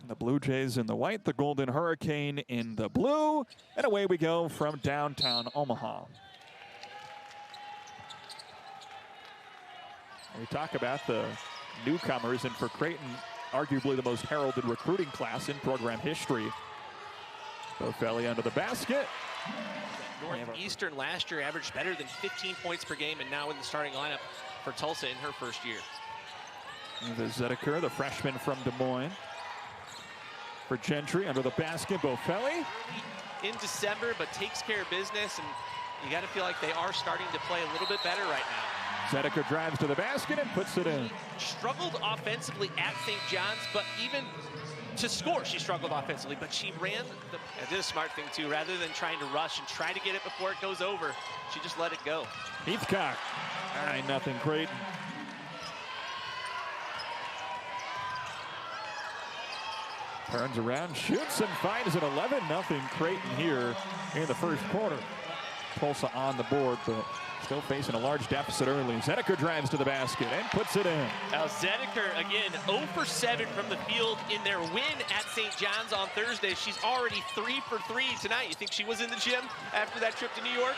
The Blue Jays in the white, the Golden Hurricane in the blue. And away we go from downtown Omaha. We talk about the newcomers, and for Creighton, arguably the most heralded recruiting class in program history. Bofelli under the basket. Northeastern last year averaged better than 15 points per game, and now in the starting lineup for Tulsa in her first year. There's Zedeker, the freshman from Des Moines. For Gentry under the basket, Bofelli. In December, but takes care of business, and you got to feel like they are starting to play a little bit better right now. Zedeker drives to the basket and puts it in. Struggled offensively at St. John's, but even to score, she struggled offensively, but she ran I did a smart thing too. Rather than trying to rush and try to get it before it goes over, she just let it go. Heathcock, 9-0 Creighton. Turns around, shoots, and finds it. 11-0 Creighton here in the first quarter. Tulsa on the board, but still facing a large deficit early. Zedeker drives to the basket and puts it in. Now Zedeker, again, 0 for 7 from the field in their win at St. John's on Thursday. She's already 3 for 3 tonight. You think she was in the gym after that trip to New York?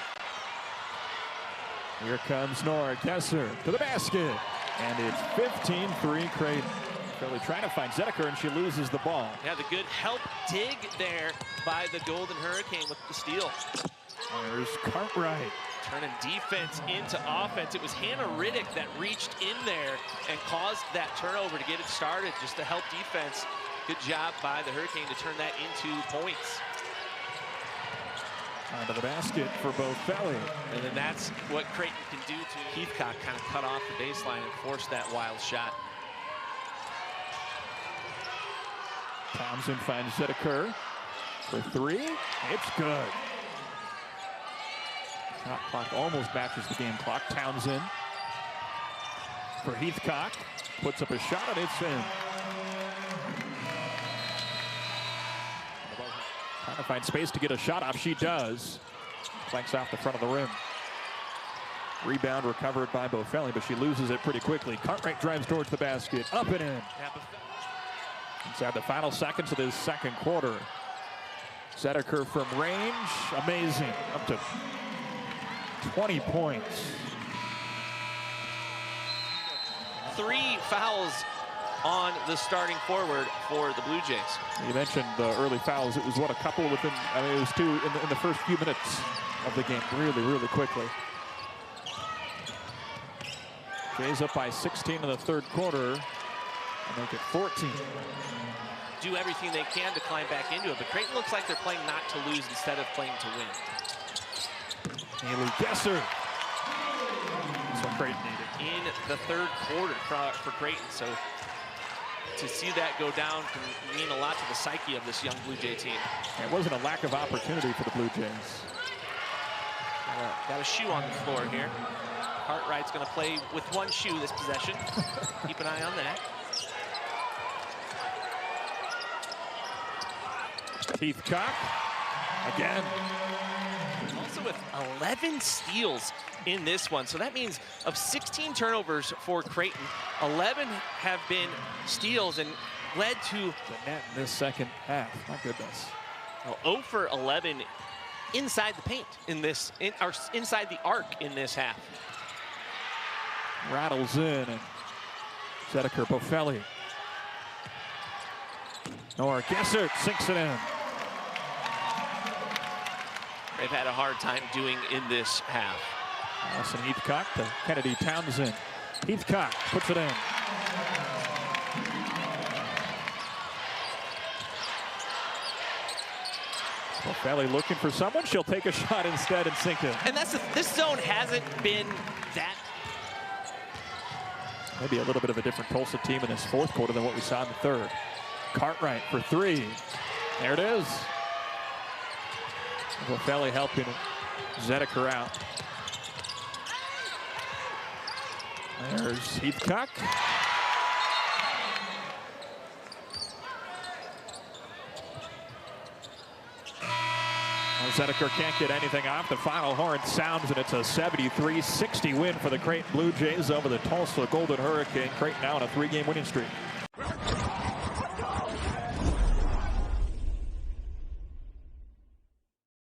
Here comes Nora Kessler to the basket, and it's 15-3 Creighton. Really trying to find Zedeker, and she loses the ball. Yeah, the good help dig there by the Golden Hurricane with the steal. There's Cartwright. Turning defense into offense. It was Hannah Riddick that reached in there and caused that turnover to get it started, just to help defense. Good job by the Hurricane to turn that into points. Onto the basket for Bofelli. And then that's what Creighton can do to Heathcock, kind of cut off the baseline and force that wild shot. Townsend finds Zedeker for three. It's good. Shot clock almost matches the game clock. Townsend for Heathcock. Puts up a shot, and it's in. Trying to find space to get a shot off. She does. Flanks off the front of the rim. Rebound recovered by Bofelli, but she loses it pretty quickly. Cartwright drives towards the basket. Up and in. Inside the final seconds of this second quarter. Zedeker from range. Amazing. Up to 20 points. 3 fouls on the starting forward for the Blue Jays. You mentioned the early fouls. It was, what, a couple within, I mean, it was 2 in the first few minutes of the game. Really, really quickly. Jays up by 16 in the third quarter. And make it 14. Do everything they can to climb back into it, but Creighton looks like they're playing not to lose instead of playing to win. Haley Gesser. That's what Creighton needed. In the third quarter for Creighton, so to see that go down can mean a lot to the psyche of this young Blue Jay team. It wasn't a lack of opportunity for the Blue Jays. Got a shoe on the floor here. Cartwright's going to play with one shoe this possession. Keep an eye on that. Heathcock again. Also with 11 steals in this one. So that means of 16 turnovers for Creighton, 11 have been steals and led to the net in this second half. My goodness. Well, 0 for 11 inside the paint in this, or inside the arc in this half. Rattles in, and Zedeker, Bofelli. Nora Gesser sinks it in. They've had a hard time doing in this half. Allison Heathcock to Kennedy Townsend. Heathcock puts it in. Bofelli looking for someone. She'll take a shot instead and sink it. And that's this zone hasn't been that. Maybe a little bit of a different Tulsa team in this fourth quarter than what we saw in the third. Cartwright for three. There it is. Bofelli helping Zedeker out. There's Heathcock. Zedeker can't get anything off. The final horn sounds, and it's a 73-60 win for the Creighton Blue Jays over the Tulsa Golden Hurricane. Creighton now on a 3-game winning streak.